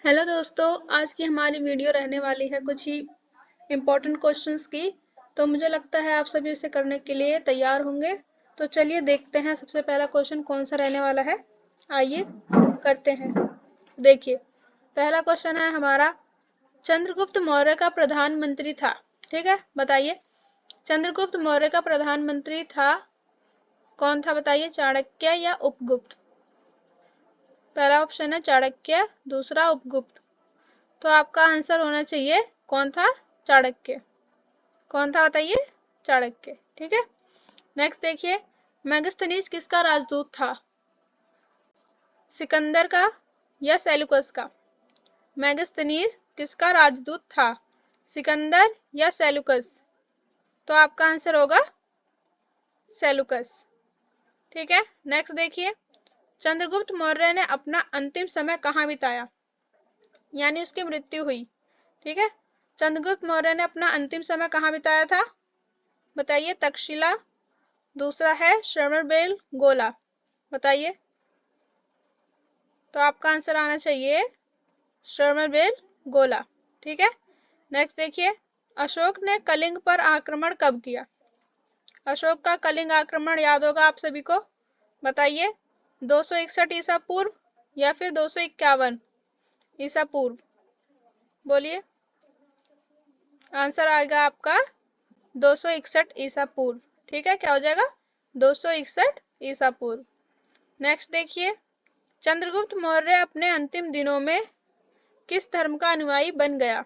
Hello दोस्तों, आज की हमारी वीडियो रहने वाली है कुछ ही इम्पोर्टेंट क्वेश्चंस की। तो मुझे लगता है आप सभी इसे करने के लिए तैयार होंगे। तो चलिए देखते हैं सबसे पहला क्वेश्चन कौन सा रहने वाला है। आइए करते हैं। देखिए, पहला क्वेश्चन है हमारा, चंद्रगुप्त मौर्य का प्रधानमंत्री था। ठीक है, बताइए चंद्रगुप्त मौर्य का प्रधानमंत्री था कौन था? बताइए, चाणक्य या उपगुप्त? पहला ऑप्शन है चाणक्य, दूसरा उपगुप्त। तो आपका आंसर होना चाहिए कौन था? चाणक्य। कौन था बताइए? चाणक्य। ठीक है, नेक्स्ट देखिए, मेगास्थनीज किसका राजदूत था? सिकंदर का या सेलुकस का? मेगास्थनीज किसका राजदूत था? सिकंदर या सेलुकस? तो आपका आंसर होगा सेलुकस। ठीक है, नेक्स्ट देखिए, चंद्रगुप्त मौर्य ने अपना अंतिम समय कहाँ बिताया, यानी उसकी मृत्यु हुई। ठीक है, चंद्रगुप्त मौर्य ने अपना अंतिम समय कहाँ बिताया था? बताइए, तक्षशिला, दूसरा है श्रवणबेल गोला। बताइए, तो आपका आंसर आना चाहिए श्रवणबेल गोला। ठीक है, नेक्स्ट देखिए, अशोक ने कलिंग पर आक्रमण कब किया? अशोक का कलिंग आक्रमण याद होगा आप सभी को। बताइए, 261 ईसा पूर्व या फिर 251 ईसा पूर्व? बोलिए, आंसर आएगा आपका 261 ईसा पूर्व। ठीक है, क्या हो जाएगा? 261 ईसा पूर्व। नेक्स्ट देखिए, चंद्रगुप्त मौर्य अपने अंतिम दिनों में किस धर्म का अनुयायी बन गया?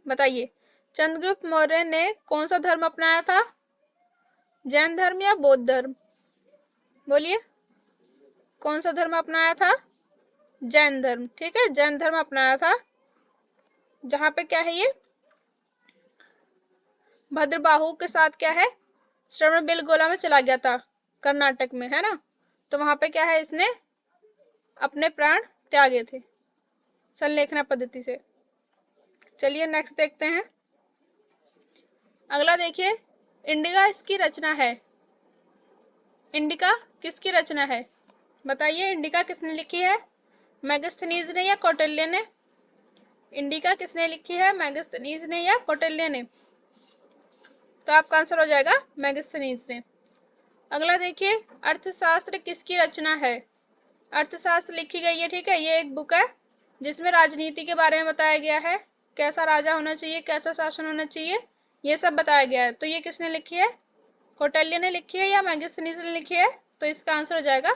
बताइए, चंद्रगुप्त मौर्य ने कौन सा धर्म अपनाया था? जैन धर्म या बौद्ध धर्म? बोलिए, कौन सा धर्म अपनाया था? जैन धर्म। ठीक है, जैन धर्म अपनाया था। जहां पे क्या है, ये भद्रबाहु के साथ क्या है, श्रवणबेलगोला में चला गया था, कर्नाटक में, है ना। तो वहां पे क्या है, इसने अपने प्राण त्यागे थे संलेखना पद्धति से। चलिए नेक्स्ट देखते हैं। अगला देखिए, इंडिका इसकी रचना है। इंडिका किसकी रचना है? बताइए, इंडिका किसने लिखी है? मेगास्थनीज ने या कौटिल्य ने? इंडिका किसने लिखी है, मेगास्थनीज ने या कौटिल्य ने? तो आपका आंसर हो जाएगा मेगास्थनीज ने। अगला देखिए, अर्थशास्त्र किसकी रचना है? अर्थशास्त्र लिखी गई है। ठीक है, ये एक बुक है जिसमें राजनीति के बारे में बताया गया है, कैसा राजा होना चाहिए, कैसा शासन होना चाहिए, ये सब बताया गया है। तो ये किसने लिखी है? कौटिल्य ने लिखी है या मेगास्थनीज ने लिखी है? तो इसका आंसर हो जाएगा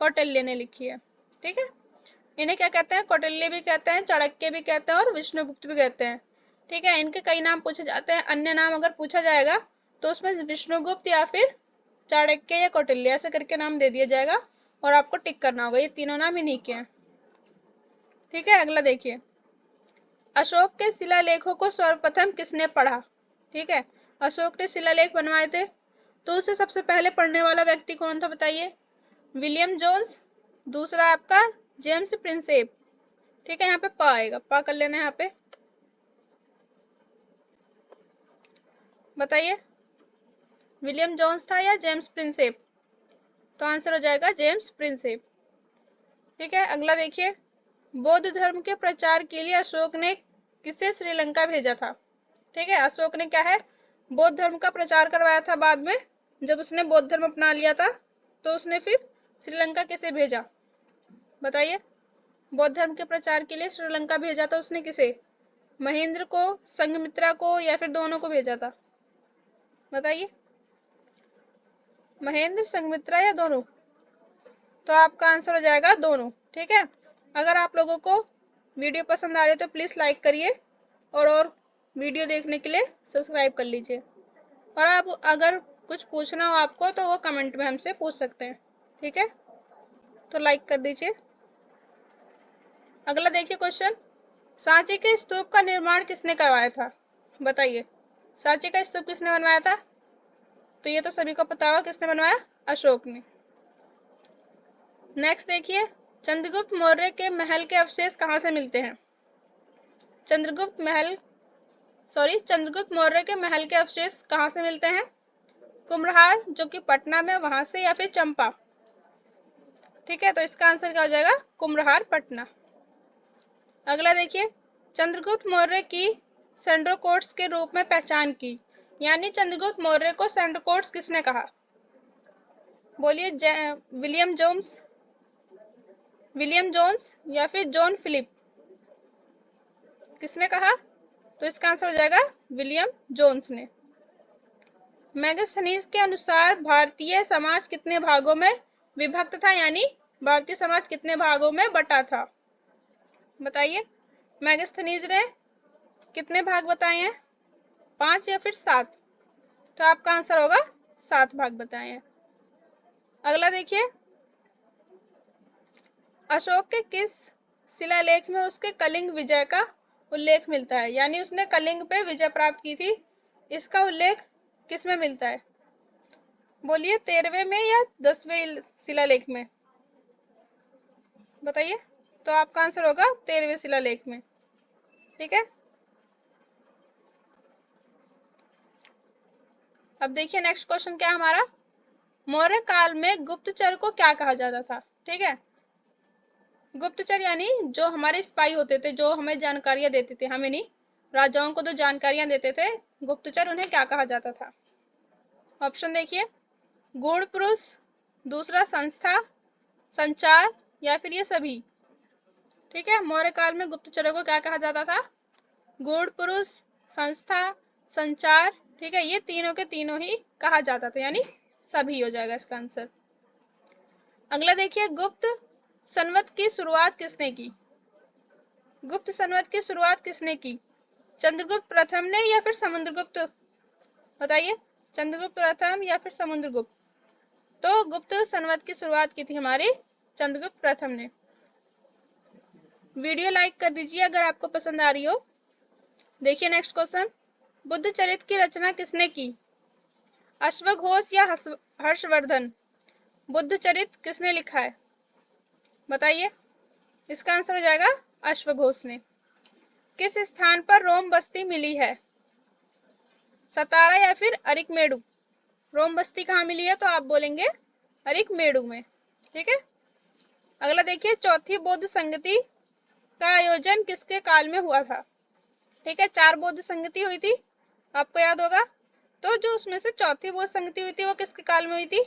कौटिल्य ने लिखी है। ठीक है, इन्हें क्या कहते हैं? कौटिल्य भी कहते हैं, चाणक्य भी कहते हैं और विष्णुगुप्त भी कहते हैं। ठीक है, इनके कई नाम पूछे जाते हैं, अन्य नाम अगर पूछा जाएगा तो उसमें विष्णुगुप्त या फिर चाणक्य या कौटिल्य ऐसे करके नाम दे दिया जाएगा और आपको टिक करना होगा, ये तीनों नाम इन्हीं के हैं। ठीक है, अगला देखिए, अशोक के शिलालेखों को सर्वप्रथम किसने पढ़ा? ठीक है, अशोक ने शिलालेख बनवाए थे, तो उसे सबसे पहले पढ़ने वाला व्यक्ति कौन था? बताइए, विलियम जोन्स, दूसरा आपका जेम्स प्रिंसेप। ठीक है, यहाँ पे प आएगा, प कर लेना यहाँ पे। बताइए, विलियम जोन्स था या जेम्स प्रिंसेप? तो आंसर हो जाएगा जेम्स प्रिंसेप। ठीक है, अगला देखिए, बौद्ध धर्म के प्रचार के लिए अशोक ने किसे श्रीलंका भेजा था? ठीक है, अशोक ने क्या है, बौद्ध धर्म का प्रचार करवाया था। बाद में जब उसने बौद्ध धर्म अपना लिया था तो उसने फिर श्रीलंका किसे भेजा? बताइए, बौद्ध धर्म के प्रचार के लिए श्रीलंका भेजा था उसने किसे? महेंद्र को, संघमित्रा को या फिर दोनों को भेजा था? बताइए, महेंद्र, संघमित्रा या दोनों? तो आपका आंसर हो जाएगा दोनों। ठीक है, अगर आप लोगों को वीडियो पसंद आ रही है तो प्लीज लाइक करिए और वीडियो देखने के लिए सब्सक्राइब कर लीजिए। और आप अगर कुछ पूछना हो आपको तो वो कमेंट में हमसे पूछ सकते हैं। ठीक है, तो लाइक कर दीजिए। अगला देखिए क्वेश्चन, सांची के स्तूप का निर्माण किसने करवाया था? बताइए, सांची का स्तूप किसने बनवाया था? तो ये तो सभी को पता होगा किसने बनवाया, अशोक ने। नेक्स्ट देखिए, चंद्रगुप्त मौर्य के महल के अवशेष कहाँ से मिलते हैं? चंद्रगुप्त मौर्य के महल के अवशेष कहाँ से मिलते हैं? कुम्भलहार जो कि पटना में, वहां से, या फिर चंपा? ठीक है, तो इसका आंसर क्या हो जाएगा? कुम्भलहार, पटना। अगला देखिए, चंद्रगुप्त मौर्य की सेंड्रोकोट्स के रूप में पहचान की, यानी चंद्रगुप्त मौर्य को सेंड्रोकोट्स किसने कहा? बोलिए, विलियम जोन्स, विलियम जोन्स या फिर जॉन फिलिप, किसने कहा? तो इसका आंसर हो जाएगा विलियम जोन्स ने। मेगास्थनीज के अनुसार भारतीय समाज कितने भागों में विभक्त था, यानी भारतीय समाज कितने भागों में बटा था? बताइए, मेगास्थनीज ने कितने भाग बताए हैं, 5 या फिर 7? तो आपका आंसर होगा 7 भाग बताए हैं। अगला देखिए, अशोक के किस शिलालेख में उसके कलिंग विजय का उल्लेख मिलता है, यानी उसने कलिंग पे विजय प्राप्त की थी, इसका उल्लेख किस में मिलता है? बोलिए, 13वें में या 10वें शिलालेख में? बताइए, तो आपका आंसर होगा 13वें शिलालेख में। ठीक है, अब देखिए नेक्स्ट क्वेश्चन क्या है हमारा, मौर्य काल में गुप्तचर को क्या कहा जाता था? ठीक है, गुप्तचर यानी जो हमारे स्पाई होते थे, जो हमें जानकारियां देते थे, हमें नहीं, राजाओं को जो जानकारियां देते थे गुप्तचर, उन्हें क्या कहा जाता था? ऑप्शन देखिए, गूढ़ पुरुष, दूसरा संस्था, संचार, या फिर ये सभी। ठीक है, मौर्य काल में गुप्तचरों को क्या कहा जाता था? गूढ़ पुरुष, संस्था, संचार। ठीक है, ये तीनों के तीनों ही कहा जाता था, यानी सभी हो जाएगा इसका आंसर। अगला देखिए, गुप्त संवत की शुरुआत किसने की? गुप्त संवत की शुरुआत किसने की? चंद्रगुप्त प्रथम ने या फिर समुद्रगुप्त? बताइए, चंद्रगुप्त प्रथम या फिर समुद्रगुप्त? तो गुप्त संवत की शुरुआत की थी हमारी चंद्रगुप्त प्रथम ने। वीडियो लाइक कर दीजिए अगर आपको पसंद आ रही हो। देखिए नेक्स्ट क्वेश्चन, बुद्ध चरित्र की रचना किसने की? अश्वघोष या हर्षवर्धन? बुद्ध चरित्र किसने लिखा है? बताइए, इसका आंसर हो जाएगा अश्वघोष ने। किस स्थान पर रोम बस्ती मिली है? सतारा या फिर अरिकमेडु? रोम बस्ती कहाँ मिली है? तो आप बोलेंगे अरिकमेडु में। ठीक है, अगला देखिए, चौथी बौद्ध संगति का आयोजन किसके काल में हुआ था? ठीक है, 4 बौद्ध संगति हुई थी, आपको याद होगा। तो जो उसमें से चौथी बौद्ध संगति हुई थी वो किसके काल में हुई थी?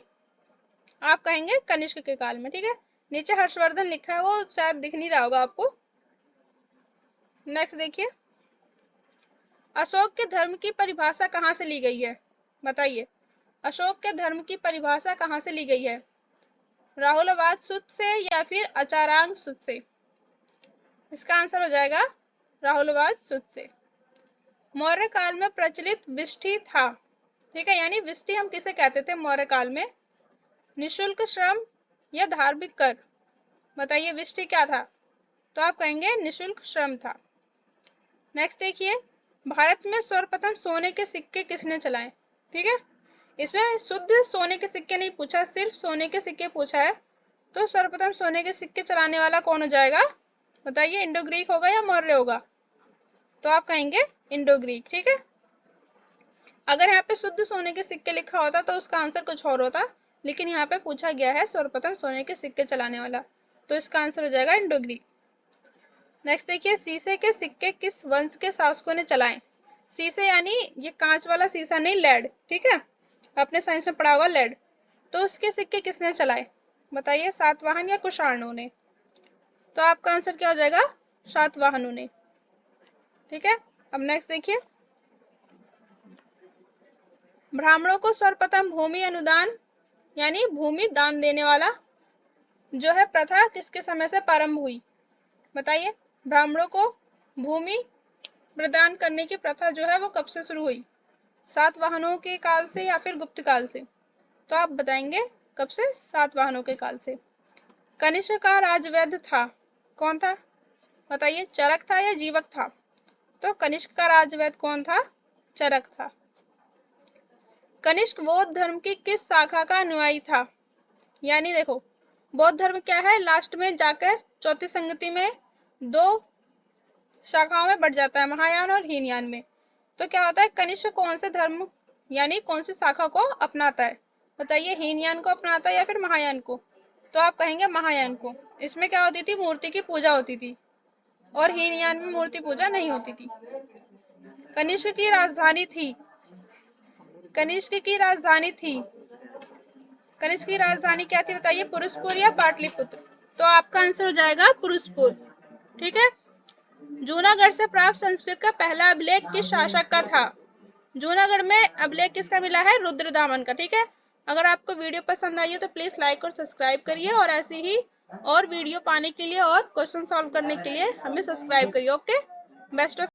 आप कहेंगे कनिष्क के काल में। ठीक है, नीचे हर्षवर्धन लिखा है, वो शायद दिख नहीं रहा होगा आपको। नेक्स्ट देखिए, अशोक के धर्म की परिभाषा कहाँ से ली गई है? बताइए, अशोक के धर्म की परिभाषा कहाँ से ली गई है? राहुलवाद सूत्र से या फिर आचारांग सूत्र से? इसका आंसर हो जाएगा राहुलवाद सूत्र से। मौर्य काल में प्रचलित विष्टि था। ठीक है, यानी विष्टि हम किसे कहते थे मौर्य काल में? निशुल्क श्रम या धार्मिक कर? बताइए, विष्टि क्या था? तो आप कहेंगे निशुल्क श्रम था। नेक्स्ट देखिए, भारत में सर्वप्रथम सोने के सिक्के किसने चलाए? ठीक है, इसमें शुद्ध सोने के सिक्के नहीं पूछा, सिर्फ सोने के सिक्के पूछा है। तो सर्वप्रथम सोने के सिक्के चलाने वाला कौन हो जाएगा? बताइए, इंडो ग्रीक होगा या मौर्य होगा? तो आप कहेंगे इंडो ग्रीक। ठीक है, अगर यहाँ पे शुद्ध सोने के सिक्के लिखा होता तो उसका आंसर कुछ और होता, लेकिन यहाँ पे पूछा गया है सर्वप्रथम सोने के सिक्के चलाने वाला, तो इसका आंसर हो जाएगा इंडो ग्रीक। नेक्स्ट देखिए, शीशे के सिक्के किस वंश के शासकों ने चलाए? शीशे यानी ये कांच वाला शीशा नहीं, लेड। ठीक है, आपने साइंस में पढ़ा होगा लेड। तो उसके सिक्के किसने चलाए? बताइए, सातवाहन या कुषाणों ने? तो आपका आंसर क्या हो जाएगा? सातवाहनों ने। ठीक है, अब नेक्स्ट देखिए, ब्राह्मणों को सर्वप्रथम भूमि अनुदान यानी भूमि दान देने वाला जो है प्रथा किसके समय से प्रारंभ हुई? बताइए, ब्राह्मणों को भूमि प्रदान करने की प्रथा जो है वो कब से शुरू हुई? सातवाहनों के काल से या फिर गुप्त काल से? तो आप बताएंगे कब से? सातवाहनों के काल से। कनिष्क का राजवैद्य था, कौन था? बताइए, चरक था या जीवक था? तो कनिष्क का राजवैद्य कौन था? चरक था। कनिष्क बौद्ध धर्म की किस शाखा का अनुयायी था? यानी देखो, बौद्ध धर्म क्या है, लास्ट में जाकर चौथी संगति में 2 शाखाओं में बढ़ जाता है, महायान और हीनयान में। तो क्या होता है, कनिष्क कौन से धर्म यानी कौन सी शाखा को अपनाता है? बताइए, हीनयान को अपनाता है या फिर महायान को? तो आप कहेंगे महायान को। इसमें क्या होती थी? मूर्ति की पूजा होती थी। और हीनयान में मूर्ति पूजा नहीं होती थी। कनिष्क की राजधानी थी, कनिष्क की राजधानी थी, कनिष्क की राजधानी क्या थी बताइए, पुरुषपुर या पाटलिपुत्र? तो आपका आंसर हो जाएगा पुरुषपुर। ठीक है। जूनागढ़ से प्राप्त संस्कृत का पहला अभिलेख किस शासक का था? जूनागढ़ में अभिलेख किसका मिला है? रुद्रदामन का। ठीक है। अगर आपको वीडियो पसंद आई हो तो प्लीज लाइक और सब्सक्राइब करिए, और ऐसी ही और वीडियो पाने के लिए और क्वेश्चन सॉल्व करने के लिए हमें सब्सक्राइब करिए। Okay, best of